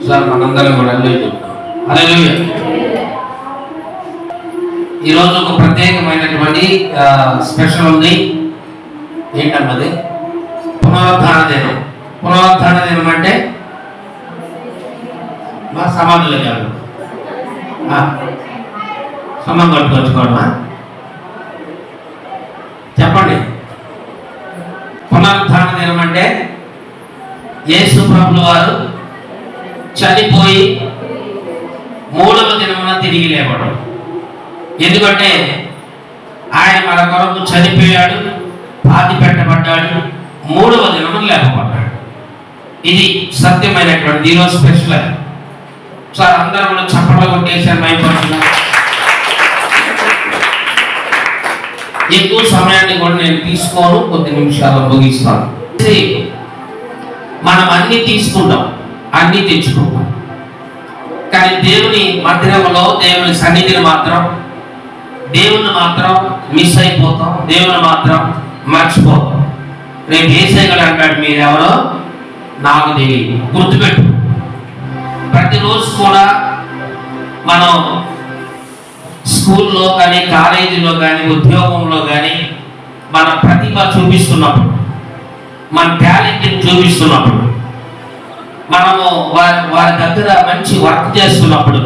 Sir మనందరం కూడా హల్లెలూయా. ఈరోజు ఒక ప్రత్యేకమైనటువంటి స్పెషల్ ఉంది. ఏంటన్నది పునరుద్ధాన దినం. పునరుద్ధాన దినం అంటే మా సమాధులు కాదు, సమం కట్టుకొచ్చుకోవడమా? చెప్పండి. పునరుద్ధాన దినం అంటే యేసు ప్రభువు వారు చనిపోయి మూడవ దినమున తిరిగి లేవడం. ఎందుకంటే ఆయన మన కొరకు చనిపోయాడు, పాతి పెట్టబడ్డాడు, మూడవ దినమున లేపబడ్డాడు. ఇది సత్యమైనటువంటి ఈరోజు స్పెషల్. సార్ అందరూ కూడా చప్పట్లు కొట్టేసారు. మైపడుతున్నారు. ఎక్కువ సమయాన్ని కూడా నేను తీసుకోను, కొద్ది నిమిషాలు ముగిస్తాను. మనం అన్ని తీసుకుంటాం, అన్ని తెచ్చుకుంటాం, కానీ దేవుని మందిరంలో దేవుని సన్నిధిని మాత్రం దేవుని మాత్రం మిస్ అయిపోతాం, దేవుని మాత్రం మర్చిపోతాం. రేపు ఏసేయగల అంటాడు, మీరెవరో నాకు తెలియదు. గుర్తుపెట్టు. ప్రతిరోజు కూడా మనం స్కూల్లో కానీ కాలేజీలో కానీ ఉద్యోగంలో కానీ మన ప్రతిభ చూపిస్తున్నప్పుడు, మన టాలెంట్ని చూపిస్తున్నప్పుడు, మనము వారి దగ్గర మంచి వర్క్ చేస్తున్నప్పుడు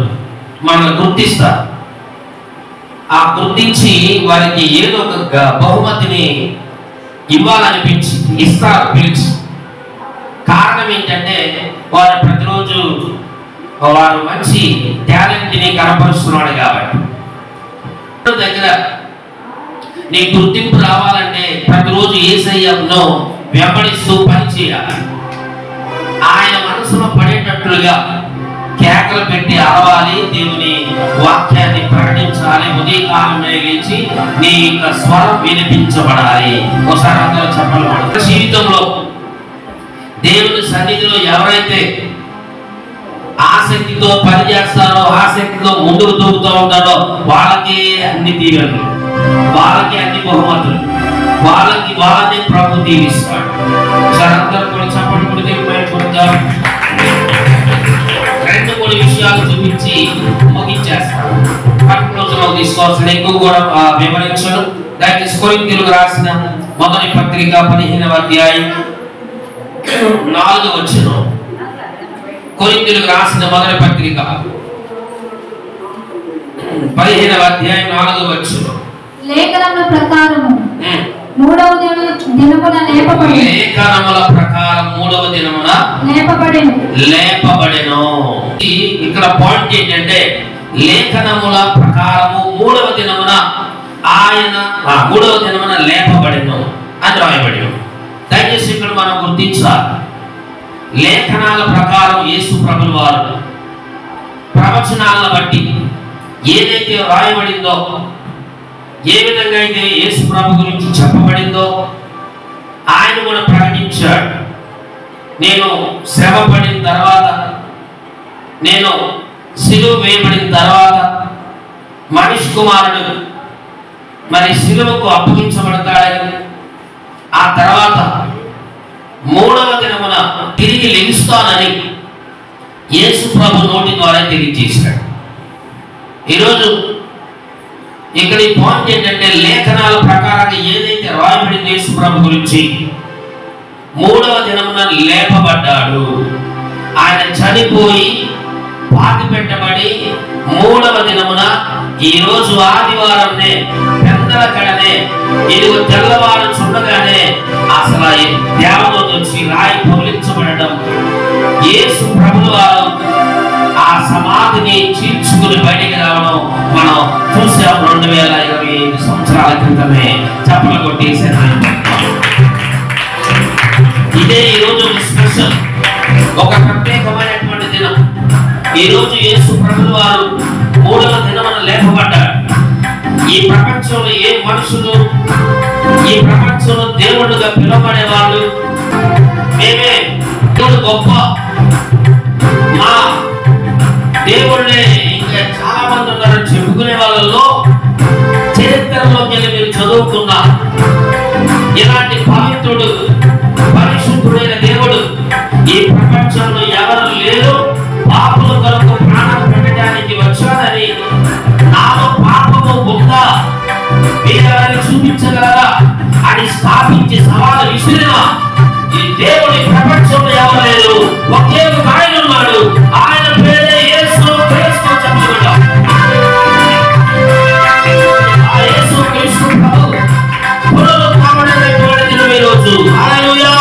మనల్ని గుర్తిస్తారు. ఆ గుర్తించి వారికి ఏదో ఒక బహుమతిని ఇవ్వాలనిపించి ఇస్తారు, పిలిచి. కారణం ఏంటంటే వారు ప్రతిరోజు వారు మంచి టాలెంట్ని కనపరుస్తున్నాడు కాబట్టి. దగ్గర నీ గుర్తింపు రావాలంటే ప్రతిరోజు యేసయ్యను వెంబడిస్తూ పనిచేయాలి. ఆయన మనసులో పడేటట్లుగా కేకలు పెట్టి అరవాలి, దేవుని వాక్యాన్ని ప్రకటించాలి, ఉదయకాలమే లేచి నీ యొక్క స్వరం వినిపించబడాలి. ఒకసారి అందరూ చెప్పాలి. జీవితంలో దేవుని సన్నిధిలో ఎవరైతే ఆసక్తితో పనిచేస్తారో, ఆసక్తితో ముందుకు దూకుతూ ఉంటారో వాళ్ళకి అన్ని దీవెనలు, వాళ్ళకి అన్ని బహుమతులు, వాళ్ళని ప్రభు దీవిస్తాడు. అందరూ కూడా చెప్పండి. రెండు మూడు విషయాలు చూపించి ముగించేస్తాను. రోజులో తీసుకోవాల్సిన ఎక్కువ కూడా వివరించను. దయచేసి కొరింథీయులకు రాసిన మొదటి పత్రిక 15వ అధ్యాయం 4వ వచనం. కొరింథీయులకు రాసిన మొదటి పత్రిక 15వ అధ్యాయం 4వ వచనం. లేఖనముల ప్రకారము మూడవ దినమున లేపబడెను. లేఖనముల ప్రకారం మూడవ దినమున లేపబడెను. ఇక్కడ పాయింట్ ఏంటంటే లేఖనముల ప్రకారము మూడవ దినమున ఆయన మూడవ దినమున లేపబడెను అని రాయబడెను. దయచేసి ఇక్కడ మనం గుర్తించాలి. లేఖనాల ప్రకారం యేసు ప్రభువు వారు ప్రవచనాలను బట్టి ఏదైతే రాయబడిందో, ఏ విధంగా అయితే యేసు ప్రభు గురించి చెప్పబడిందో ఆయన కూడా ప్రకటించాడు. నేను శ్రమ పడిన తర్వాత, నేను సిలువ వేయబడిన తర్వాత మనిషి కుమారుడు మరి సిలువకు అప్పగించబడతాడని, ఆ తర్వాత మూడవ దినమున తిరిగి లెగుస్తానని యేసు ప్రభు నోటి ద్వారా తెలియజేశాడు. ఈరోజు ఇక్కడ ఈ పాయింట్ ఏంటంటే లేఖనాల ప్రకారంగా ఏదైతే రాయబడింది యేసు ప్రభు గురించి, మూడవ దినమున లేపబడ్డాడు. ఆయన చనిపోయి పాతి పెట్టబడి మూడవ దినమున ఈ రోజు ఆదివారంనే పెద్దల కడనే ఇదిగో తెల్లవారు చుండగానే అసలు దేవదూత వచ్చి రాయి పొగిలించబడడం, యేసు ప్రభువు వారు ఆ సమాధిని చీల్చుకుని బయటికి రావడం మనం చూసాం 2025 సంవత్సరాల క్రితమే. చప్పలు కొట్టేసాను. ఇదే ఈరోజు స్పెషల్, ఒక ప్రత్యేకమైనటువంటి దినం. ఈరోజు యేసు ప్రభువు వారు మూడవ దినమున లేపబడ్డాడు. ఈ ప్రపంచంలో ఏ మనుషులు, ఈ ప్రపంచంలో దేవుడుగా పిలువబడే వాళ్ళు మేమే, దేవుడు గొప్ప, మా దేవుళ్ళే ఇంకా చాలా మంది ఉన్నారు చెప్పుకునే వాళ్ళలో చరిత్రలోకి వెళ్ళి మీరు చదువుకున్నా ఇలాంటి పవిత్రుడు పరిశుద్ధుడైన దేవుడు ఈ ప్రపంచంలో ఎవరు లేరు, పాపల కొరకు ప్రాణం పెట్టడానికి వచ్చానని నాలో పాపము ఉందా వేరే చూపించగలరా అని స్థాపించి సవాలు విసిరిన ఈ దేవుని ప్రపంచంలో ఎవరు లేరు. ఒకే ఒక ఆయన ఉన్నాడు. ఆయన పేరే యేసు క్రీస్తు. చెప్పగలరా? ఆ యేసు క్రీస్తు ప్రభు పునరుత్థానమైనటువంటి దినం ఈ రోజు. హల్లెలూయా,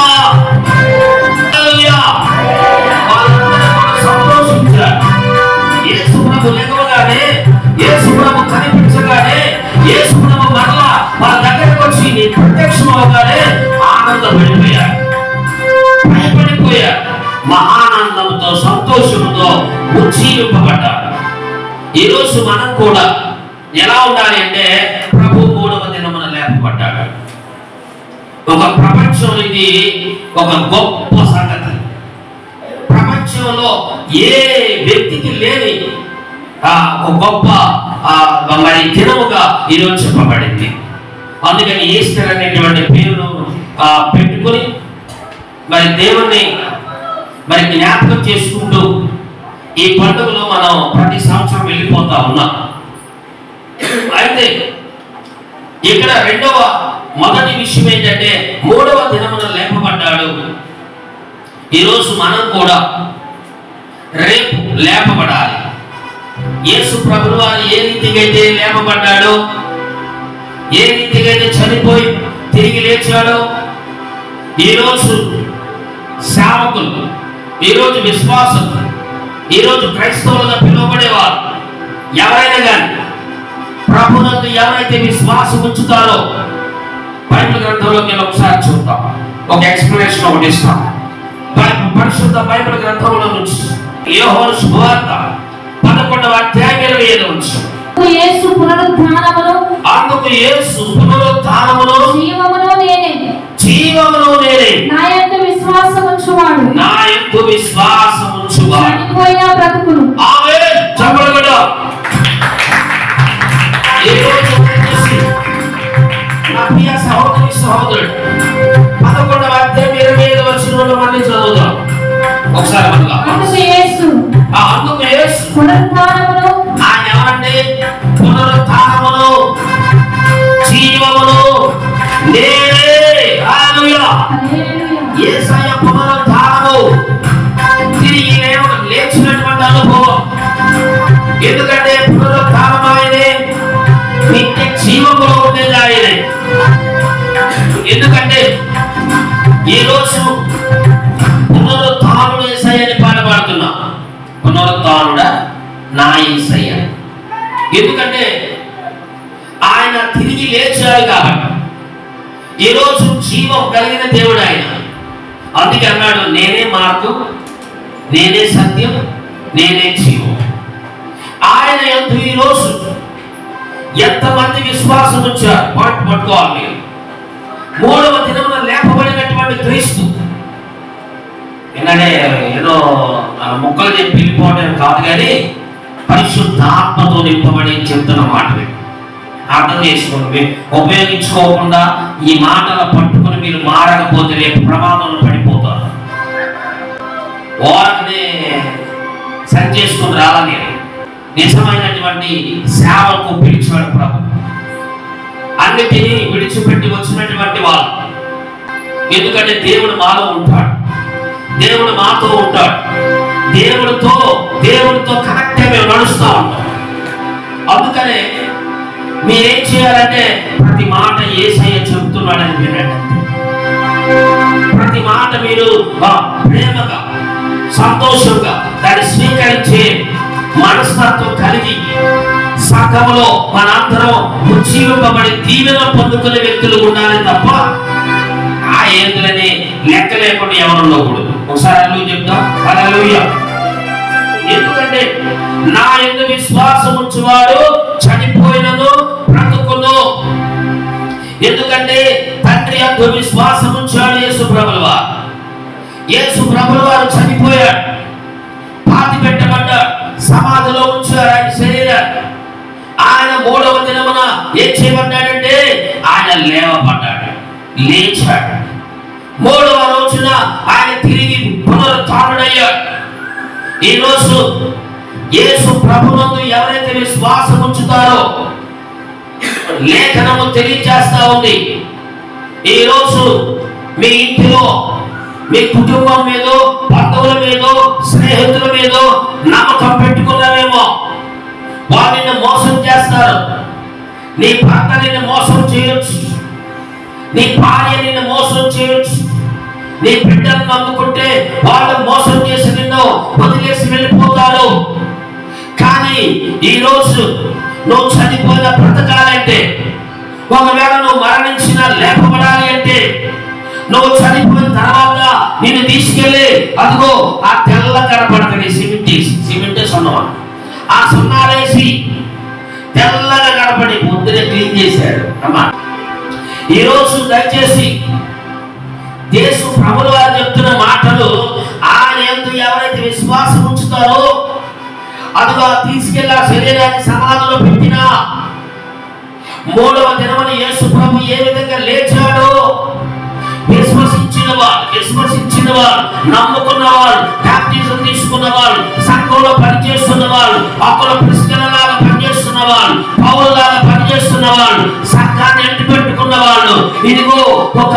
హల్లెలూయా. సంతోషించారు. యేసు ప్రభు లేవగానే, యేసు ప్రభు కనిపించగానే, యేసు ప్రభు మరలా వాళ్ళ దగ్గరకు వచ్చి ప్రత్యక్షం అవగానే ఆనందపడిపోయారు, భయపడిపోయారు. మహానందంతో సంతోషంతో ఉజ్జీవింపబడ్డారు. ఈరోజు మనం కూడా ఎలా ఉండాలి అంటే ప్రభు 3వ దినమున లేపబడ్డాడు. ఒక ప్రపంచం ఇది ఒక గొప్ప సంగతి. ప్రపంచంలో ఏ వ్యక్తికి లేని ఒక గొప్ప మరి దినముగా ఈరోజు చెప్పబడింది. అందుకని ఈస్టర్ అనేటువంటి పేరును పెట్టుకుని మరి దేవుణ్ణి మరి జ్ఞాపకం చేసుకుంటూ ఈ పండుగలో మనం ప్రతి సంవత్సరం వెళ్ళిపోతా ఉన్నాం. అయితే ఇక్కడ మొదటి విషయం ఏంటంటే 3వ దినమున లేపబడ్డాడు. ఈరోజు మనం కూడా రేపు లేపబడాలి. యేసు ప్రభువు వారు ఏ రీతికైతే లేపబడ్డాడో, ఏ రీతికైతే చనిపోయి తిరిగి లేచాడో, ఈరోజు సేవకులు, ఈరోజు విశ్వాసులు, ఈరోజు క్రైస్తవులుగా పిలువబడేవారు ఎవరైనా కానీ ప్రభునందు ఎవరైతే విశ్వాసం ఉంచుతారో బైబిల్ గ్రంథంలోకి ఒకసారి చూద్దాం. ఒక ఎక్స్ప్లెనేషన్ ఒకటి ఇస్తాం. పరిశుద్ధ బైబిల్ గ్రంథంలో నుంచి యోహాను సువార్త 11వ అధ్యాయం 27వ వచనం. యేసు పునరుత్థానమును, అందుకు యేసు పునరుత్థానమును, జీవమును నేనే, నా యందు విశ్వాసముంచువాడు చనిపోయినా బ్రతుకును. ఆమేన్. చెప్పగలరా? ఈ రోజు నా ప్రియ సహోదరి సహోదరుడు 11వ అధ్యాయం 27వ వచనంలో మళ్ళీ చదువుదాం ఒకసారి. అందుకు యేసు పునరుత్థానమును, ఆయన ఎవరండి? పునరుత్థానమును, జీవమును నేనే. హల్లెలూయా. యేసయ్య పునరుత్థానము, తిరిగి లేచినటువంటి అనుభవం. ఎందుకంటే పునరుత్థానం ఆయనే, నిత్య జీవములో ఉండేది ఆయనే. ఎందుకంటే ఈరోజు పునరుత్థానుడు యేసయ్యని పాడబడుతున్నాం. పునరుత్థానుడా నా యేసయ్య. ఎందుకంటే ఆయన తిరిగి లేచాడు కాబట్టి. ఈరోజు జీవం కలిగిన దేవుడు ఆయన. అందుకే అన్నాడు, నేనే మార్గం, నేనే సత్యం, నేనే జీవం. ఆయన యందు ఈరోజు ఎంతమంది విశ్వాసం వచ్చారు పట్టుకోవాలి. 3వ దినమున లేపబడినటువంటి క్రీస్తు. ఏంటంటే ఏదో ముక్కలు చెప్పి వెళ్ళిపోవడం కాదు, కానీ పరిశుద్ధాత్మతో నింపబడి చెప్తున్న మాటలు అర్థం చేసుకోండి. ఉపయోగించుకోకుండా ఈ మాటలు పట్టుకుని మీరు మారకపోతే రేపు ప్రమాదంలో పడిపోతారు. వారిని సరి చేసుకుని రాలని నిజమైనటువంటి సేవకు పిలిచాడు ప్రభు. అన్నిటినీ విడిచిపెట్టి వచ్చినటువంటి వాళ్ళు. ఎందుకంటే దేవుడు మాలో ఉంటాడు, దేవుడు మాతో ఉంటాడు, దేవుడితో కనెక్ట్ అయి మేము నడుస్తూ ఉంటాం. అందుకనే మీరేం చేయాలంటే ప్రతి మాట యేసయ్య చెబుతున్నాడని వినండి. ప్రతి మాట మీరు ప్రేమగా, సంతోషంగా దాన్ని స్వీకరించే మనస్తత్వం కలిగి సంఘంలో మనందరం ఉజ్జీవింపబడి దీవెన పొందుకునే వ్యక్తులు ఉండాలి తప్ప ఆ ఏందులని లెక్క లేకుండా ఎవరు ఉండకూడదు. ఒకసారి హల్లెలూయా చెప్తాం. హల్లెలూయా. ఎందుకంటే నా యందు విశ్వాసం ఉంచువాడు చనిపోయినను బ్రతుకును. ఎందుకంటే తండ్రి యందు విశ్వాసం ఉంచాడు యేసు ప్రభువు వారు. యేసు ప్రభువు వారు చనిపోయాడు, పాతి పెట్టబడ్డాడు, సమాధిలో ఉంచారు ఆయన శరీరాన్ని. ఆయన 3వ దినమున ఏం చేయబడ్డాడంటే ఆయన లేవబడ్డాడు, లేచాడు. 3వ రోజున ఆయన తిరిగి పునరుత్థానుడయ్యాడు. ఈరోజు యేసు ప్రభునందు ఎవరైతే విశ్వాసం ఉంచుతారో లేఖనము తెలియజేస్తా ఉంది, ఈరోజు మీ ఇంటిలో మీ కుటుంబం మీదో బంధువుల మీదో స్నేహితుల మీదో నమ్మకం పెట్టుకున్నావేమో, వాళ్ళని మోసం చేస్తారు. నీ భర్త నిన్ను మోసం చేయొచ్చు, నీ భార్య నిన్ను మోసం చేయొచ్చు, నీ బిడ్డను నమ్ముకుంటే వాళ్ళు మోసం చేసి నిన్ను వదిలేసి వెళ్ళిపోతారు. కానీ ఈరోజు నువ్వు చనిపోయిన బ్రతకాలంటే, ఒకవేళ నువ్వు మరణించిన లేపబడాలి అంటే, నువ్వు చనిపోయిన తర్వాత నిన్ను తీసుకెళ్ళి అదిగో ఆ తెల్ల కనపడుతుంది సిమెంట్ సున్నం, ఆ సున్నాలేసి తెల్లగా కనపడి పొద్దునే క్లీన్ చేశాడు. అమ్మా ఈరోజు దయచేసి యేసు ప్రభువు వారు చెప్తున్న మాటలు, ఆయన యందు ఎవరైతే విశ్వాసం ఉంచుతారో అదిగో తీసుకెళ్ళి ఆ శరీరాన్ని సమాధిలో పెట్టినా మూడవ దినమున యేసు ప్రభు ఏ విధంగా లేచాడో విశ్వసించిన వారు, నమ్ముకున్న వారు, బాప్టిజం తీసుకున్న వారు, సంఘంలో పనిచేస్తున్న వారు, అక్కడ ప్రిస్కిలలాగా పనిచేస్తున్న వారు, పౌరులాగా పనిచేస్తున్న వారు, సంఘాన్ని అంటి పెట్టుకున్న వాళ్ళు, ఇదిగో ఒక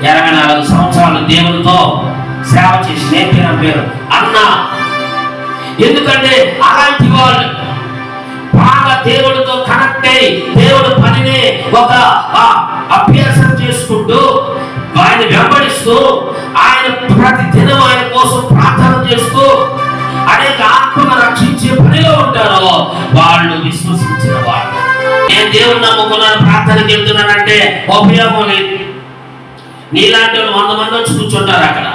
24 సంవత్సరాలు దేవునితో సేవ చేసి నేర్పిన పేరు అన్న. ఎందుకంటే అలాంటి వాళ్ళు బాగా దేవుడితో కనెక్ట్ అయి దేవుడు పనిని ఒక అభ్యాసం చేసుకుంటూ ఆయన వెంబడిస్తూ ఆయన ప్రతి దినం ఆయన కోసం ప్రార్థన చేస్తూ అనేక ఆత్మను రక్షించే పనిలో ఉంటారో వాళ్ళు విశ్వసించిన వాళ్ళు. నేను దేవుడు నమ్ముకున్నాను, ప్రార్థనకి వెళ్తున్నానంటే ఉపయోగం లేదు. నీలాంటి 100 మంది వచ్చి కూర్చుంటారు అక్కడ,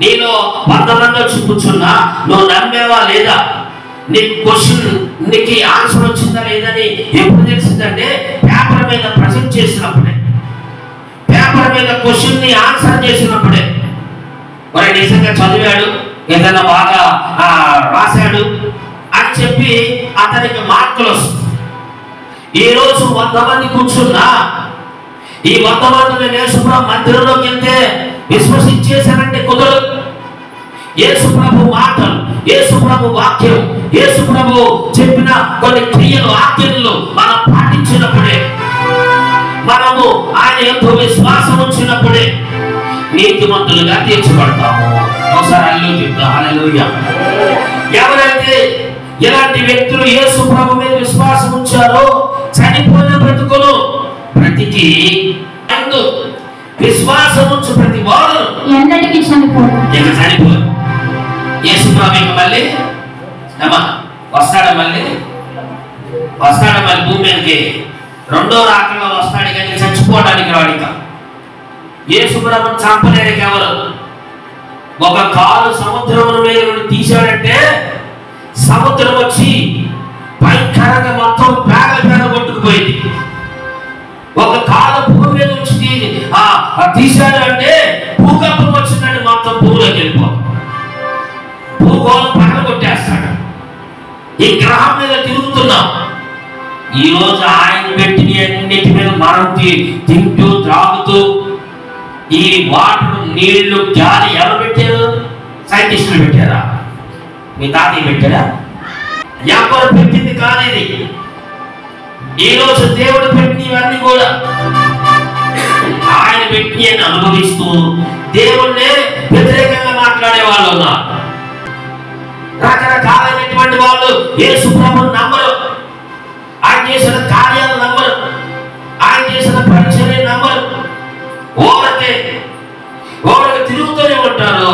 నీలో 100 మంది వచ్చి కూర్చున్నా నువ్వు నమ్మేవా లేదా? నీకు క్వశ్చన్, నీకు ఆన్సర్ వచ్చిందా లేదని ఎప్పుడు తెలిసిందంటే పేపర్ మీద ప్రజెంట్ చేసినప్పుడే, పేపర్ మీద క్వశ్చన్ ని ఆన్సర్ చేసినప్పుడే. మరి నిజంగా చదివాడు, ఏదైనా బాగా రాశాడు అని చెప్పి అతనికి మార్కులు వస్తుంది. ఈరోజు 100 మంది కూర్చున్నా ఈ 100 మందిని యేసుప్రభు మందిరంలోకి వెళ్తే విశ్వసించేశానంటే కుదరదు. యేసుప్రభు మాటలు, యేసుప్రభు వాక్యం, యేసుప్రభు చెప్పిన కొన్ని క్రియలు, ఆజ్ఞలు మనం పాటించినప్పుడే, మనము ఆయన ఎంతో విశ్వాసం ఉంచినప్పుడే నీతిమంతులుగా తీర్చబడతాము. ఒకసారి హల్లెలూయా చెప్తా. హల్లెలూయా. ఎవరైతే ఇలాంటి వ్యక్తులు యేసుప్రభు మీద విశ్వాసం ఉంచారో చనిపోయిన బ్రతుకులు బ్రతికి విశ్వాసం ఉంచు ప్రతి వాడు ఎన్నటికీ చనిపోడు. యేసుప్రభు ఇంకా మళ్ళీ వస్తాడా? మళ్ళీ భూమి మీదకి రెండో రాకల్లో వస్తాడు, కానీ చచ్చిపోవడానికి రాడిక. యేసుప్రభుని చంపలేనికి ఎవరు? ఒక కాలు సముద్రం మీద నుండి తీశాడంటే సముద్రం వచ్చి భయంకరంగా మొత్తం పేగ కొట్టుకుపోయింది. ఒక కాలు భూమి మీద నుంచి తీశాడు అంటే భూకంపం వచ్చిందంటే మొత్తం భూమిలోకి వెళ్ళిపోతాం, భూగోళం పగల కొట్టేస్తాడు. ఈ గ్రహం మీద తిరుగుతున్నాం. ఈ రోజు ఆయన పెట్టిన అన్నిటి మీద మనం తింటూ త్రాగుతూ ఈ వాటర్, నీళ్లు, గాలి ఎవరు పెట్టారు? సైంటిస్టులు పెట్టారా? మీ తాతయ్య పెట్టారా? ఎవరు పెట్టింది కానిది. ఈ రోజు దేవుడు పెట్టినవన్నీ కూడా ఆయన పెట్టి అనుభవిస్తూ దేవుణ్ణే వ్యతిరేకంగా మాట్లాడే వాళ్ళు ఉన్నారు. రకరకాలైనటువంటి వాళ్ళు యేసుప్రభుని నమ్మరు, ఆయన చేసిన కార్యాలు నమ్మరు, ఆయన చేసిన పరిచర్య నమ్మరు. ఓరకే తిరుగుతూనే ఉంటారు.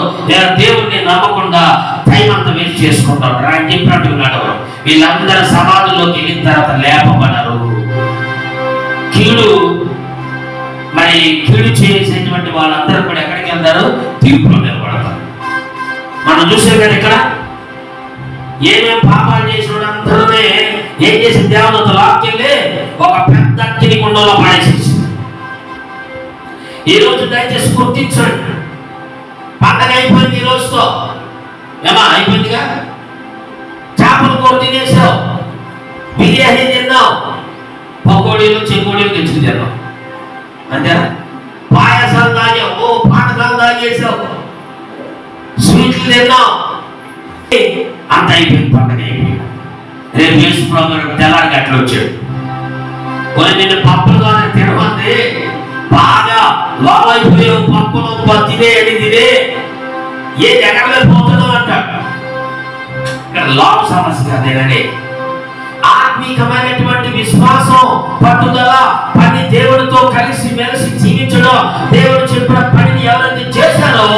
దేవుణ్ణి నమ్మకుండా టైం అంతా వేస్ట్ చేసుకుంటారు. ఆయన చెప్పినట్టు ఉన్నాడు, వీళ్ళందరూ సమాధుల్లోకి వెళ్ళిన తర్వాత లేపబడరు. కీడు చేసేటువంటి వాళ్ళందరూ కూడా ఎక్కడికి వెళ్తారు? తీర్పులో నిలబడతారు. మనం చూసే కదా ఇక్కడ ఏమేమి పాపాలు చేసిన అందరూనే ఏం చేసి దేవదూత లాక్కెళ్ళి ఒక పెద్ద అగ్ని కుండంలో పడేసేసి. ఈ రోజు దయచేసి గుర్తించండి, పండగ అయిపోయింది ఈ రోజుతో. అయిపోయిందిగా. చేపల కూర తినేసావు, బిర్యానీ తిన్నావు, పకోడీలు చెకోడీలు తెచ్చి తిన్నావు, అంతేనా? పాయసాలు తాగావు, పానకాలు తాగేసావు, ఇట్లు తిన్నాం, అంత అయిపోయింది, పండుగ అయిపోయింది. రేపు యేసు ప్రభు తెల్లారికి అట్లా వచ్చాడు. కొన్ని నిన్ను పప్పులు కానీ తినమంది, బాగా లోపైపోయావు, పప్పులు తినే తినే ఏది ఎక్కడ పోతున్నావు అంటాడు. ఇక్కడ లోప సమస్య అదేనండి. ఆత్మీకమైనటువంటి విశ్వాసం, పట్టుదల, పని దేవుడితో కలిసి మెలిసి జీవించడం, దేవుడు చెప్పిన పనిని ఎవరైతే చేశారో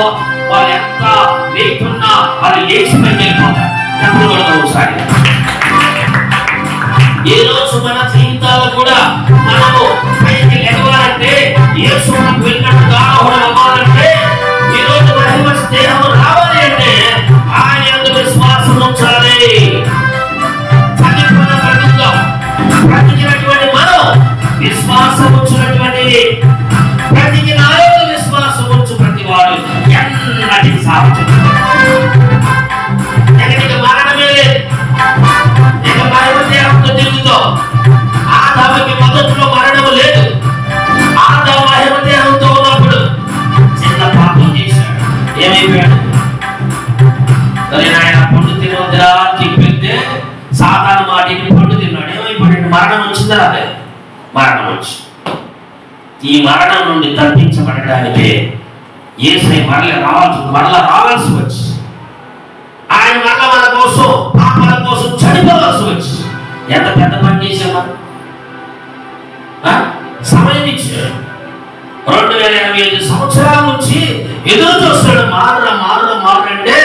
వాళ్ళు ఎంత వేస్తున్నా వాళ్ళు లేచి వెళ్ళిపోతారు. ఒకసారి ఈ రోజు మన జీవితాలు కూడా మనము పైకి ఎదగాలంటే, యేసు మనకు వెళ్ళినట్టుగా అవ్వాలంటే, ఈ రోజు మహిమ స్నేహం రావాలి అంటే ఆయన యందు విశ్వాసం ఉంచాలి. బ్రతికినటువంటి మనం విశ్వాసం ఉంచినటువంటి బ్రతికి నాయకుడు విశ్వాసం ఉంచు ప్రతి వాడు ఎన్నటికి సాధించు. మరణమే లేదు, ఇక మహిమదేహంతో తిరుగుతో. ఆదాముకి మొదట్లో మరణము లేదు. ఆదాము మహిమదేహంతో ఉన్నప్పుడు చిన్న పాపం చేశాడు, ఏమైపోయాడు? ఆయన పండు తినవద్దా చెప్పితే సాధారణ మాటిని పండు తిన్నాడు, ఏమైపోయాడు? మరణం వచ్చిందా? అదే మరణం వచ్చి, ఈ మరణం నుండి తప్పించబడటానికి యేసయ్య మరలా రావాల్సి వచ్చి, ఆయన మరలా మన కోసం పాపాల కోసం చనిపోవాల్సి వచ్చి, ఎంత పెద్ద పని చేశామా? సమయం ఇచ్చాడు. 2085 సంవత్సరాల నుంచి ఎదురు చూస్తాడు. మారంటే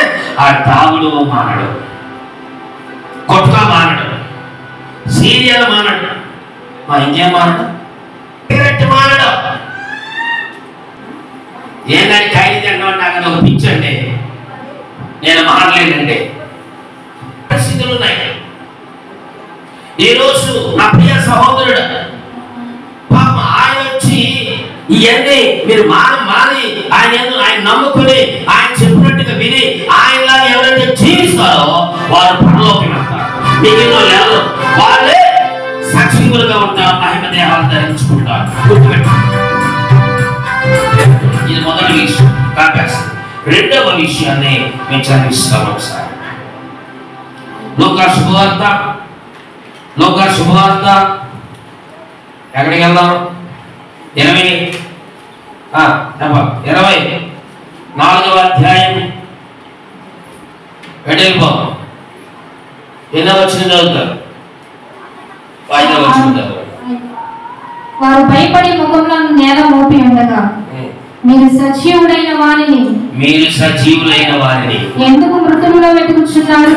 ఆ తాగుడు మానడు, కొట్టుగా మానడు, సీరియల్ మానడు, ఇంకేం మానడు, సిగరెట్ మానడు. ఏంటంటే ఖైదీ తినడం నాకు అది ఒక పిచ్చండి, నేను మానలేనండి. పరిస్థితులు ఉన్నాయి. ఈరోజు నా ప్రియ సహోదరుడు పాప ఆయన వచ్చి ఇవన్నీ మీరు మాని ఆయన నమ్ముకుని ఆయన చెప్పినట్టుగా విని ఆయనలాగా ఎవరైతే జీవిస్తారో వారు పరలోకి వెళ్తారు. మిగిలిన ఎవరు వాళ్ళే సజీవులుగా ఉంటారు, మహిమ దేహాలు ధరించుకుంటారు. ఇది మొదటి విషయం. రెండవ విషయాన్ని మేము చదివిస్తాం ఒకసారి. లోకా శుభవార్త ఎక్కడికి వెళ్దాం? 24వ అధ్యాయం వెళ్ళిపో. ఎన్నో వచ్చిన చదువుతారు, 5వ వచ్చిన చదువు. వారు భయపడి ముఖములను నేల మోపి ఉండగా మీరు సజీవుడైన వారిని ఎందుకు మృతుల్లో వెతుకుచున్నారు?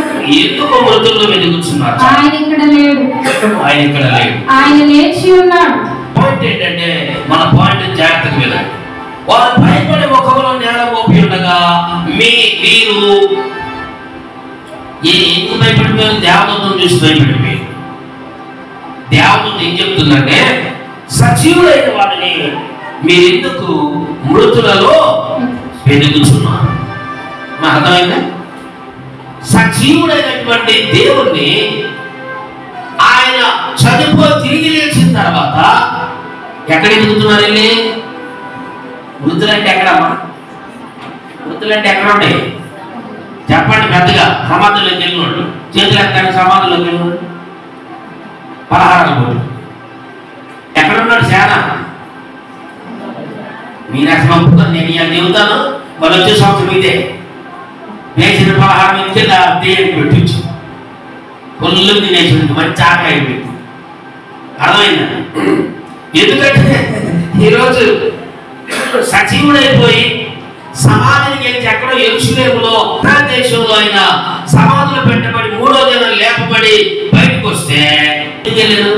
ఆయన ఇక్కడ లేడు, ఆయన లేచి ఉన్నాడు. పాయింట్ ఏంటంటే, మన పాయింట్ జాగ్రత్తగా వినండి. వారు భయపడి ముఖములో నేల మోపి ఉండగా మీరు ఎందుకు భయపడిపోయారు? దేవదూతను చూసి భయపడిపోయారు. దేవదూత ఏం చెప్తుందంటే, సజీవుడైన వాడిని మీరెందుకు మృతులలో వెతుకుచున్నారు? మా అర్థమైందా? సజీవుడైనటువంటి దేవుణ్ణి ఆయన చనిపోయి తిరిగి లేచిన తర్వాత ఎక్కడ ఎదుగుతున్నారు? వెళ్ళి మృతులంటే ఎక్కడమ్మా? మృతులంటే ఎక్కడ ఉంటాయి చెప్పండి? పెద్దగా సమాధుల్లోకి వెళ్ళినోళ్ళు చేతులు ఎక్కడానికి సమాధుల్లోకి వెళ్ళినోళ్ళు పలహారాలు పోటీ ఎక్కడున్నాడు? సేనా మీరు అసలు ఒప్పుకొని నేను ఇలా చెబుతాను, వాళ్ళు వచ్చే సంవత్సరం ఇదే వేసిన పలహారం ఇచ్చే దేని పెట్టించు కొల్లు తినేసి మంచి ఆకాయ పెట్టి. అర్థమైందా? ఎందుకంటే ఈరోజు సజీవుడైపోయి సమాధికి వెళ్ళి ఎక్కడో యెరూషలేములో దేశంలో అయినా సమాధులు పెట్టబడి 3వ దినం లేపబడి బయటకు వస్తే వెళ్ళారు.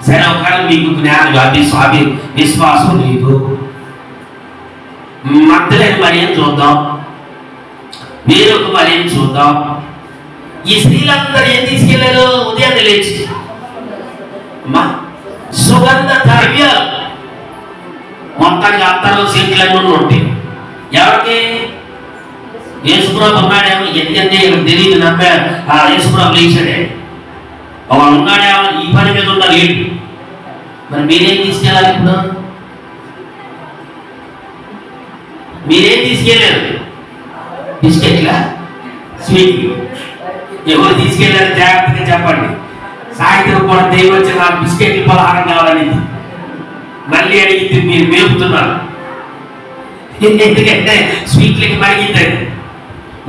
సరే ఒకవేళ మీకు జ్ఞానం విశ్వాసం లేదు, మగ్దలేని మరియను చూద్దాం, వేరొక మరియను చూద్దాం. ఈ స్త్రీలందరూ ఏం తీసుకెళ్లారు? ఉదయాన్నే లేచి సుగంధ ద్రవ్యాలు మొత్తానికి అత్తర్లు సీట్లన్నీ ఉంటాయి. ఎవరికి? యేసుప్రభు ఉన్నాడేమో, ఎందుకంటే ఇక్కడ తెలియదు నమ్మే యేసుప్రభు లేచాడే, వాడు ఉన్నాడేమో, ఈ పని మీద ఉన్నారు ఏంటి? మరి మీరేం తీసుకెళ్ళాలి? ఇప్పుడు మీరేం తీసుకెళ్ళారు? బిస్కెట్లా స్వీట్లు ఎవరు తీసుకెళ్ళారు జాగ్రత్తగా చెప్పండి. సాయంత్రం కూడా దైవం వచ్చి నాకు బిస్కెట్లు పలహారం కావాలని మళ్ళీ అడిగితే మీరు మేపుతున్నారు. ఎందుకంటే స్వీట్లకి మరిగిందండి.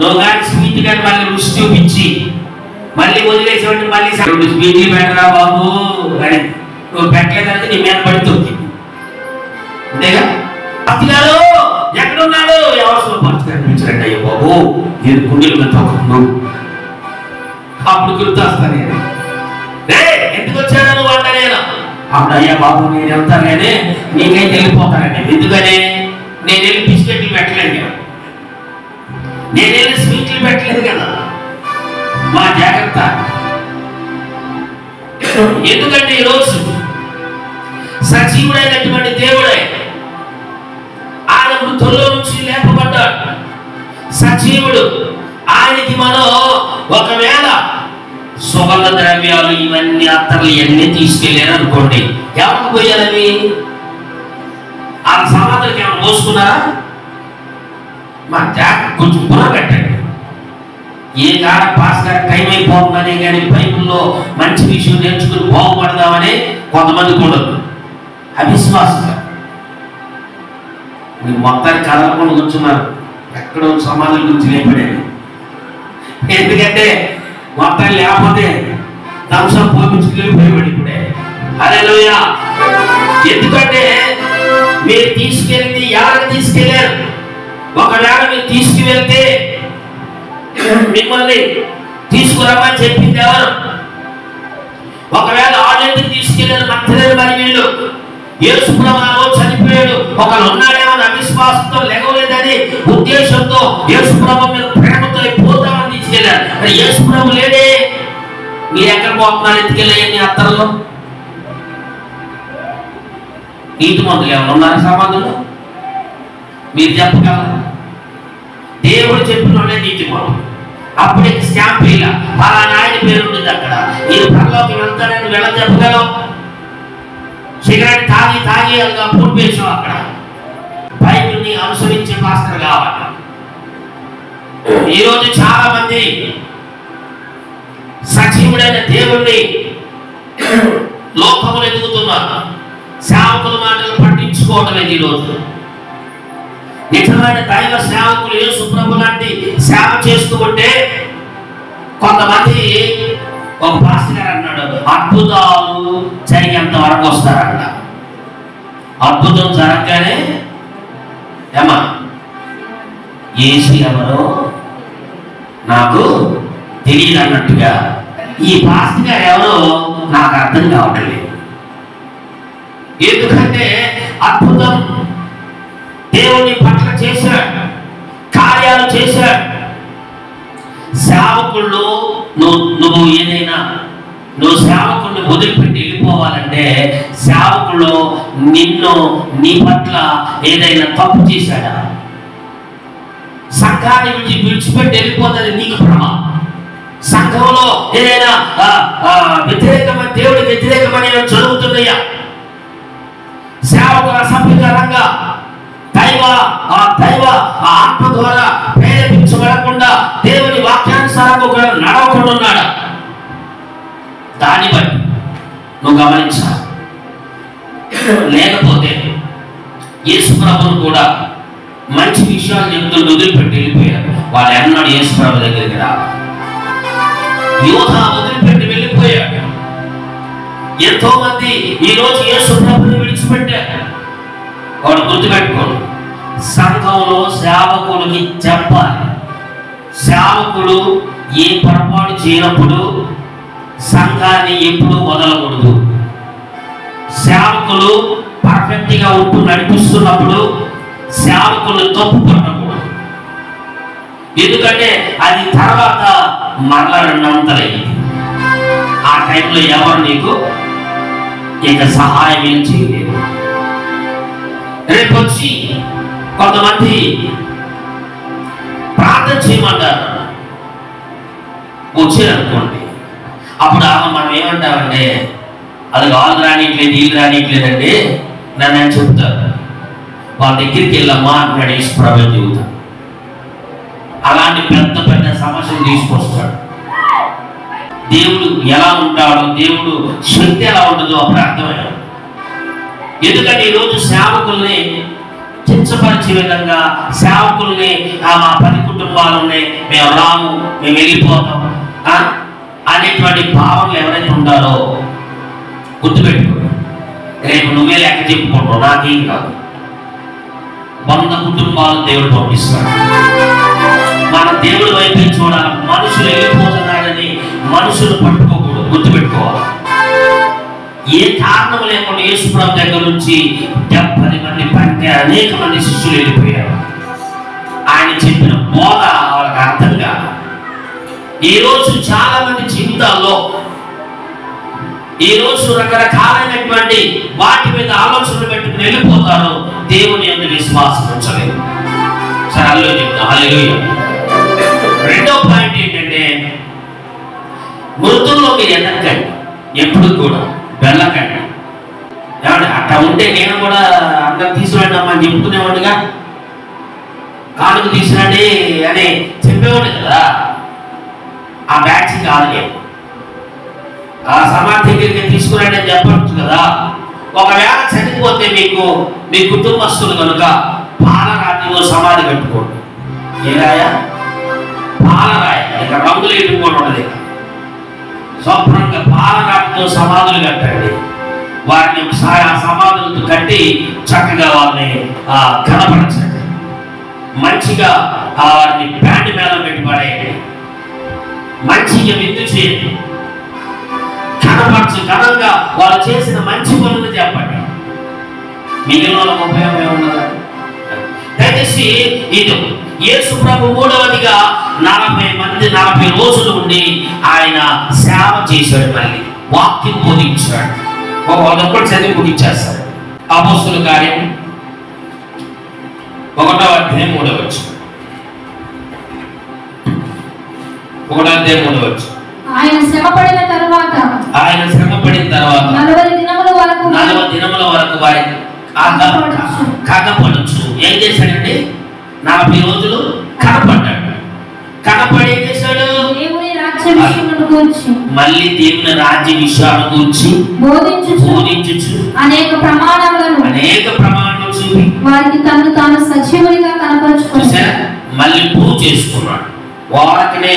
నువ్వు కానీ స్వీట్ కానీ మళ్ళీ రుచి చూపించి మళ్ళీ వదిలేసేవాడిని మళ్ళీ 2 స్వీట్లు పెట్టరా బాబు అని నువ్వు పెట్టలేదంటే నీ మీద పడి తొక్కి అంతేగా. అతిగారు ఎక్కడున్నాడు ఎవరు కనిపించారండి అయ్యో బాబు నేను గుండెలు మీద తొక్కను అప్పుడు గుర్తొస్తాను నేను ఎందుకు వచ్చాను నువ్వు అంట నేను అప్పుడు అయ్యా బాబు నేను వెళ్తాను కానీ నీకైతే వెళ్ళిపోతానండి. ఎందుకని నేను వెళ్ళి బిస్కెట్లు పెట్టలేదు కదా, నేను వెళ్ళి స్వీట్లు పెట్టలేదు కదా. మా జాగ్రత్త. ఎందుకంటే ఈరోజు సజీవుడైనటువంటి దేవుడే ఆయన మృతుల్లో నుంచి లేపబడ్డాడు. సజీవుడు. ఆయనకి మనం ఒకవేళ సుగంధ ద్రవ్యాలు ఇవన్నీ అత్తర్లు ఇవన్నీ తీసుకెళ్ళారు అనుకోండి, ఎవరికి పోయాలని ఆ సమాధులకి ఏమైనా మోసుకున్నారా? మా జాగ్రత్త కొంచెం బుర్ర పెట్టండి. ఏ కాడ పాస్ గారు టైం అయిపోతుందనే కానీ బైబిల్లో మంచి విషయం నేర్చుకుని బాగుపడదామని కొంతమంది కూడదు అవిశ్వాసంగా. మీరు మొత్తాన్ని కదలకుండా కూర్చున్నారు, ఎక్కడో సమాధుల గురించి లేపడేది. ఎందుకంటే మొత్తం లేకపోతే దంశం పోపించుకుని భయపడి ఇప్పుడే. హల్లెలూయా. ఎందుకంటే మీరు తీసుకెళ్ళి ఎవరికి తీసుకెళ్ళారు? ఒకవేళ మీరు తీసుకువెళ్తే మిమ్మల్ని తీసుకురమ్మని చెప్పింది ఎవరు? ఒకవేళ ఆడెందుకు తీసుకెళ్ళారు నచ్చలేదు. మరి వీళ్ళు యేసు ప్రభువు చనిపోయాడు ఒకరు ఉన్నాడేమని అవిశ్వాసంతో లెగవలేదని ఉద్దేశంతో యేసు ప్రభు మీద ప్రేమతో పోతామని తీసుకెళ్ళారు. మరి యేసు ప్రభు లేడే, మీరు ఎక్కడ పోతున్నారు? ఎత్తుకెళ్ళేయండి అత్తల్లో. నీతి మందులు ఏమైనా ఉన్నారు సమాధులు? మీరు చెప్పగలరు? దేవుడు చెప్పినోడే నీతి మందులు. అప్పుడే స్టాంప్ ఇలా పలానా ఆయన పేరు ఉంటుంది అక్కడ, నేను పరలోకి వెళ్తానని వెళ్ళ చెప్పగలవు? సిగరెట్ తాగి తాగి అలా పూర్తి వేసాం అక్కడ. బైబిల్ని అనుసరించే మాస్టర్ కావాలి. ఈరోజు చాలా మంది సజీవుడైన దేవుణ్ణి లోకములు ఎదుగుతున్నారు. సేవకుల మాటలు పట్టించుకోవటం లేదు. ఈరోజు నిజమైన దైవ సేవకులు యేసు ప్రభు లాంటి సేవ చేస్తూ ఉంటే కొంతమంది ఒక పాస్టర్ గారు అన్నాడు, అద్భుతాలు జరిగేంత వరకు వస్తారంట. అద్భుతం జరగగానే ఏమా ఏసీ ఎవరో నాకు తెలియదు అన్నట్టుగా ఈ పాస్టర్ గారు ఎవరో నాకు అర్థం కావట్లేదు. ఎందుకంటే అద్భుతం దేవుని పట్ల చేశాడు, కార్యాలు చేశాడు. సేవకుళ్ళు నువ్వు ఏదైనా నువ్వు సేవకుడిని వదిలిపెట్టి వెళ్ళిపోవాలంటే సేవకులు నిన్ను నీ పట్ల ఏదైనా తప్పు చేశాడా? సంఘాన్ని విడిచిపెట్టి వెళ్ళిపోతుంది నీకు ప్రమాదం. సంఘంలో ఏదైనా వ్యతిరేకమైన దేవుడికి వ్యతిరేకమైన జరుగుతున్నాయా? సేవకుల అసభ్యకరంగా దైవ ఆత్మ ద్వారా ప్రేరేపించబడకుండా దేవుని వాక్యానుసారంగా ఒకవేళ నడవకుండా ఉన్నాడా? దాన్ని బట్టి నువ్వు గమనించాలి. లేకపోతే యేసు ప్రభువును కూడా మంచి విషయాలు చెప్తూ వదిలిపెట్టి వెళ్ళిపోయారు. వాళ్ళు ఎన్నాడు యేసు ప్రభు దగ్గరికి రా. యోధ వదిలిపెట్టి వెళ్ళిపోయాడు. ఎంతో మంది ఈరోజు యేసు ప్రభువుని విడిచిపెట్టారు. వాడు గుర్తుపెట్టుకోండి, సంఘంలో సేవకులకి చెప్పాలి. సేవకుడు ఏ పొరపాటు చేయనప్పుడు సంఘాన్ని ఎప్పుడు వదలకూడదు. సేవకులు పర్ఫెక్ట్ గా ఉంటూ నడిపిస్తున్నప్పుడు సేవకులు తప్పు పట్టకూడదు. ఎందుకంటే అది తర్వాత మరలా రెండంతలైంది. ఆ టైంలో ఎవరు నీకు ఇక సహాయం ఏం చేయలేదు. రేపు వచ్చి కొంతమంది ప్రార్థన చేయమంటారు, వచ్చారనుకోండి. అప్పుడు మనం ఏమంటామంటే అది వాళ్ళు రానిట్లేదు వీళ్ళు రానిట్లేదండి నన్ను అని చెప్తారు. వాళ్ళ దగ్గరికి వెళ్ళమ్మా అన్నాడు యేసు ప్రభువు చెబుతాను. అలాంటి అని పెద్ద పెద్ద సమస్యలు తీసుకొస్తాడు. దేవుడు ఎలా ఉంటాడో, దేవుడు శక్తి ఎలా ఉంటుందో అప్పుడు అర్థమయ్యాడు. ఎందుకంటే ఈరోజు సేవకుల్ని కించపరిచే విధంగా, సేవకుల్ని మా 10 కుటుంబాలు ఉన్నాయి, మేము రాము, మేము వెళ్ళిపోతాం అనేటువంటి భావనలు ఎవరైతే ఉంటారో గుర్తుపెట్టుకో, రేపు నువ్వే లెక్క చెప్పుకుంటావు, నాకేం కాదు. 100 కుటుంబాలు దేవుడు పంపిస్తాడు. మన దేవుడి వైపు చూడాలి. మనుషులు వెళ్ళిపోతున్నాడని మనుషులు పట్టుకోకూడదు, గుర్తుపెట్టుకోవాలి. ఏ కారణం లేకుండా యేసుప్రభు దగ్గర నుంచి 70 మంది పంటే అనేక మంది శిష్యులు వెళ్ళిపోయారు. ఆయన చెప్పిన బోధ వాళ్ళకి అర్థం కాదు. ఈరోజు చాలా మంది జీవితాల్లో ఈరోజు రకరకాలైనటువంటి వాటి మీద ఆలోచనలు పెట్టుకుని వెళ్ళిపోతారు. దేవుని యందు విశ్వాసం ఉంచలేదు. సరే, అల్లు చెప్తాం. హల్లెలూయా. రెండో పాయింట్ ఏంటంటే, మృతుల్లో మీరు ఎదగండి, ఎప్పుడు కూడా వెళ్ళకండి. ఏమంటే అట్లా ఉంటే నేను కూడా అందరు తీసుకురండి అమ్మా అని చెప్పుకునేవాడిగా, కానుక తీసుకురండి అని చెప్పేవాడు కదా. ఆ బ్యాచ్ కాదు నేను. ఆ సమాధి దగ్గరికి తీసుకురండి అని చెప్పచ్చు కదా. ఒకవేళ చనిపోతే మీ కుటుంబస్తులు కనుక పాలరాతిలో సమాధి కట్టుకోండి. ఏ రాయ? పాలరాయ. ఇక రంగులు ఎట్టుకోవడం ఉండదు. శుభ్రంగా పాలరాతితో సమాధులు కట్టండి. వారిని సమాధులతో కట్టి చక్కగా వారిని కనపరచండి. మంచిగా వారిని ప్యాంటు మీద పెట్టి పడేయండి. మంచిగా విందు చేయండి. కనపరచు, ఘనంగా వాళ్ళు చేసిన మంచి పనులు చెప్పండి. మిగిలిన వాళ్ళకి ఉపయోగం ఉన్నదా? దయచేసి ఇది యేసు ప్రభు మూడవదిగా 40 రోజులు ఉండి ఆయన సేవ చేశాడు. మళ్ళీ వాక్యం బోధించాడు. ఒక్కొక్కటి చదివి ముగించేస్తాడు. అపోస్తుల కార్యం 1వ అధ్యాయం 3వ వచనం. 1వ అధ్యాయం 3వ వచనం. ఆయన శ్రమపడిన తర్వాత 40 దినముల వరకు వారి కనపడచ్చు. ఏం చేశాడండి? 40 రోజులు కనపడ్డాడు. కనపడి ఏం చేశాడు? మళ్ళీ దేవుని రాజ్య విషయాల గురించి బోధించుచు అనేక ప్రమాణాలను చూపి వారికి తను తాను సజీవునిగా కనపరుచుకున్నాడు. మళ్ళీ ప్రూవ్ చేసుకున్నాడు. వారికినే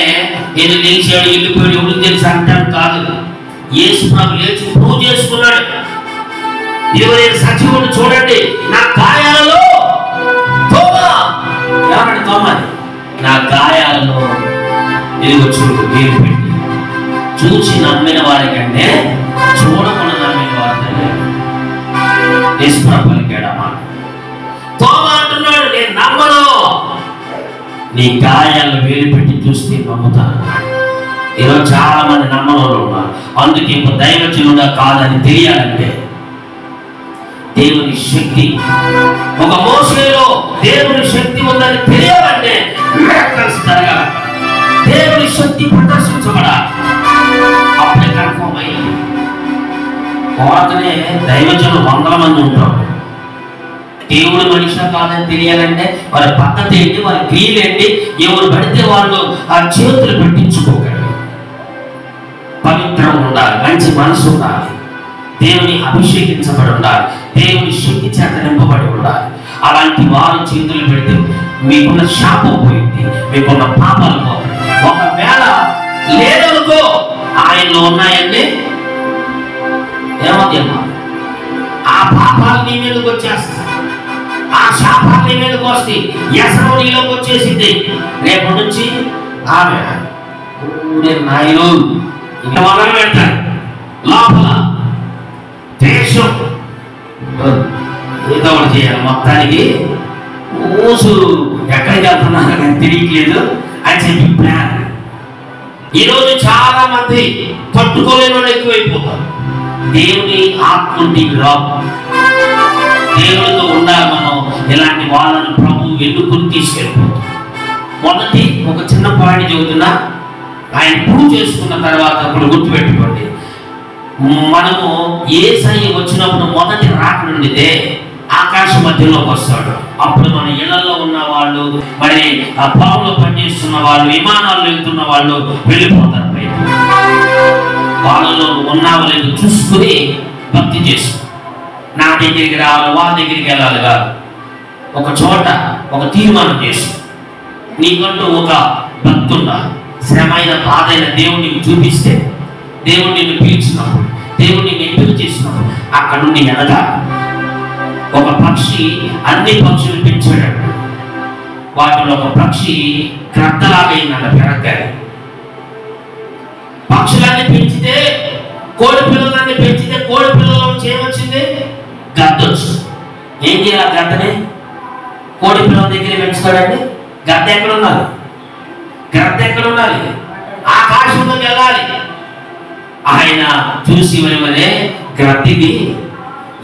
ఏదో లేచాడు, వెళ్ళిపోయాడు, ఎవరు తెలుసు అంటాం కాదు. యేసు ప్రభు లేచి ప్రూవ్ చేసుకున్నాడు. ఎవరైనా సజీవుడు చూడండి, నా గాయాలలో ఏమన్నాడు? తోమని నా గాయాలలో ఇదిగో చూడు, వేలు పెట్టి చూసి నమ్మిన వారికంటే చూడకుండా నమ్మిన వారికంటే యేసు ప్రభు పలికాడమ్మా. తోమ అంటున్నాడు, నేను నమ్మను, నీ గాయాలను వేలు పెట్టి చూస్తే నమ్ముతాను. ఈరోజు చాలా మంది నమ్మని వాళ్ళు ఉన్నారు. అందుకే ఇప్పుడు దైవజనుడా కాదని తెలియాలంటే దేవుని శక్తి, ఒక మోసేలో దేవుని శక్తి ఉందని తెలియాలంటే మిరకల్స్ జరగాలి, దేవుని శక్తి ప్రదర్శించబడాలి. అప్పుడే కన్ఫర్మ్ అయ్యింది. కోరకనే దైవజనులు 100 మంది ఉంటారు. దేవుడు మనిషి కాదని తెలియాలంటే వారి పద్ధతి ఏంటి, వారి క్రియలు ఏంటి, ఎవరు పడితే వాళ్ళు ఆ చేతులు పెట్టించుకోకండి. పవిత్రం ఉండాలి, మంచి మనసు ఉండాలి, దేవుని అభిషేకించబడి ఉండాలి, దేవుని శక్తి చేత నింపబడి ఉండాలి. అలాంటి వారు చేతులు పెడితే మీకున్న శాపం పోయింది, మీకున్న పాపాలు పోతాయి. ఒకవేళ లేదనుకో ఆయనలో ఉన్నాయండి, ఏమవుతాయమ్మా? ఆ పాపాలు నీ మీదకి వచ్చేస్తాయి, ఆ శాపాలు నీ మీదకి వస్తాయి, వ్యసనం నీలోకి వచ్చేసింది. రేపటి నుంచి ఆమె నాయను ఇంకా మొదలు పెడతారు. లోపల దేశం ఏదో ఒకటి చేయాలి. మొత్తానికి ఊసు ఎక్కడికి వెళ్తున్నారు కానీ తెలియట్లేదు అని చెప్పి ప్లాన్. ఈరోజు చాలా మంది తట్టుకోలేని వాళ్ళు ఎక్కువైపోతారు. దేవుని ఆత్మని రావు, దేవుడితో ఉండాలి. మనం ఇలాంటి వాళ్ళని ప్రభు ఎన్నుకుని తీసుకెళ్ళిపోతాం. మొదటి ఒక చిన్న పాయింట్ చెబుతున్నా, ఆయన ప్రూవ్ చేసుకున్న తర్వాత అప్పుడు గుర్తుపెట్టుకోండి, మనము యేసయ్య వచ్చినప్పుడు మొదటి రాకడుండితే ఆకాశ మధ్యలోకి వస్తాడు. అప్పుడు మన ఇళ్లలో ఉన్న వాళ్ళు, మరి ఆ పొలంలో పనిచేస్తున్న వాళ్ళు, విమానాల్లో వెళ్తున్న వాళ్ళు వెళ్ళిపోతారు బయట. వాళ్ళలో ఉన్నావో లేదో చూసుకుని భక్తి చేసు. నా దగ్గరికి రావాలి, వాళ్ళ దగ్గరికి వెళ్ళాలి కాదు. ఒక చోట ఒక తీర్మానం చేసు. నీకంటూ ఒక భక్తి ఉండాలి. శ్రమ అయిన బాధ అయిన దేవుడు నీకు చూపిస్తే, దేవుడు నిన్ను పిలిచినప్పుడు, దేవుడు నిన్ను ఎంపిక చేసినప్పుడు అక్కడ నుండి ఎదగాలి. ఒక పక్షి అన్ని పక్షులు పెంచాడు. వాటిలో ఒక పక్షి క్రద్దలాగైందన్న పెరగాలి. పక్షులన్నీ పెంచితే, కోడి పిల్లలన్నీ పెంచితే, కోడి పిల్లల నుంచి ఏమొచ్చింది? గద్ద వచ్చింది. ఏం చేయాలి గద్దని? కోడి పిల్లల దగ్గర పెంచుతాడండి. గద్ద ఎక్కడ ఉండాలి? గద్ద ఎక్కడ ఉండాలి? ఆకాశంలోకి వెళ్ళాలి. ఆయన చూసి వరే గ్రద్దిది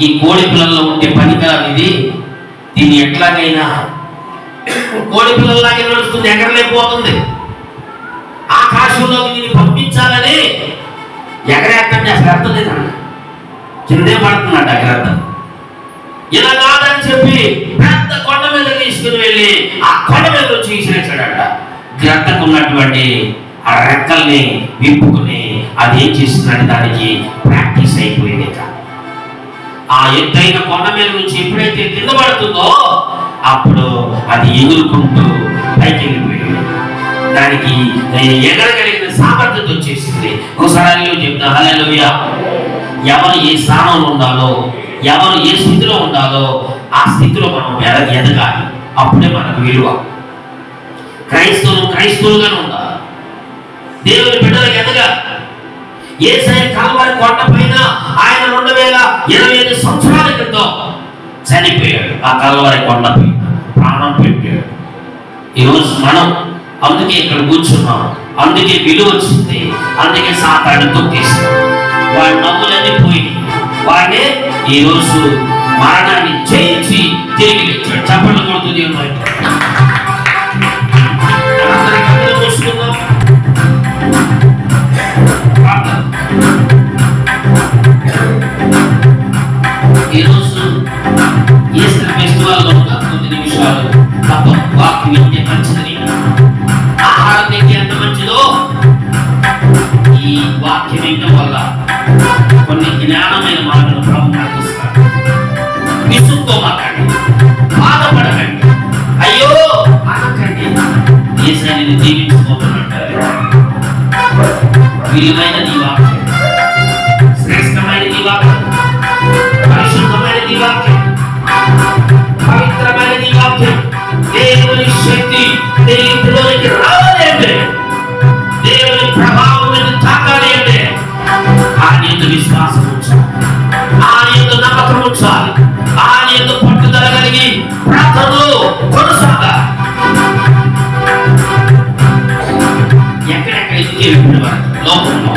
ఈ కోడి పిల్లల్లో ఉంటే పనికిరాదు, దీన్ని ఎట్లాగైనా కోడి పిల్లల్లాగే నడుస్తుంది, ఎగరలేకపోతుంది. ఆకాశంలోకి దీన్ని పంపించాలని ఎగరేస్తుంటే అసలు అర్థం లేదన్న, కిందే పడుతున్నాడు ఆ గ్రద్ద. ఇలా కాదని చెప్పి పెద్ద కొండ మీద తీసుకుని వెళ్ళి ఆ కొండ మీద వచ్చి విసిరేసాడట. గ్రద్దకు ఉన్నటువంటి ఆ రెక్కల్ని విప్పుకుని అది ఏం చేస్తుందంటే దానికి ప్రాక్టీస్ అయిపోయింది. ఆ ఎత్తైన కొండ మీద నుంచి ఎప్పుడైతే కింద పడుతుందో అప్పుడు అది ఎగురుకుంటూ పైకి వెళ్ళిపోయింది. దానికి ఎగరగలిగిన సామర్థ్యత వచ్చేసింది. ఒకసారి చెప్తా, హల్లెలూయా. ఎవరు ఏ స్థానంలో ఉండాలో, ఎవరు ఏ స్థితిలో ఉండాలో ఆ స్థితిలో మనం ఎదగాలి. అప్పుడే మనకు విలువ. క్రైస్తవులుగానే ఉండాలి. దేవుని బిడ్డలకు ఎదగాలి. యేసయ్య కల్వరి కొండ పైన ఆయన 2025 సంవత్సరాల క్రితం చనిపోయాడు. ఆ కల్వరి కొండ పైన ప్రాణం పెట్టాడు. ఈరోజు మనం అందుకే ఇక్కడ కూర్చున్నాం. అందుకే విలువ వచ్చింది. అందుకే సాతాను తొక్కేస్తాం. వాడి నవ్వులన్నీ పోయి వాడే ఈరోజు మరణాన్ని జయించి తిరిగి లేచాడు. చప్పట్లు కొడుతుంది. చూసుకుందాం. ఈరోజు ఈస్టర్ ఫెస్టివల్లో 9 నిమిషాలు తప్ప వాక్యం వింటే మంచిదని, ఆహారం తింటే ఎంత మంచిదో ఈ వాక్యం వినడం వల్ల కొన్ని జ్ఞానమైన మాటలు ప్రభు మాట్లాడిస్తాడు. విసుక్కోమాకండి, బాధపడకండి, అయ్యో అనకండి. యేసయ్యని జీవించుకోమనంటారు. విలువైన నీ వాక్యం, శ్రేష్టమైన నీ వాక్యం, పరిశుద్ధమైన నీ వాక్యం, పవిత్రమైన నీ వాక్యం, దేవుని శక్తి దేవుడిలోకి రావాలి అంటే, దేవుని ప్రభావం తాకాలి అంటే ఆయన యందు విశ్వాసం ఉంచాలి, ఆయన యందు నమ్మకం ఉంచాలి, ఆయన యందు పట్టుదల కలిగి ప్రార్థనలో కొనసాగాలి. ఎక్కడెక్కడ ఇంకే లోకంలో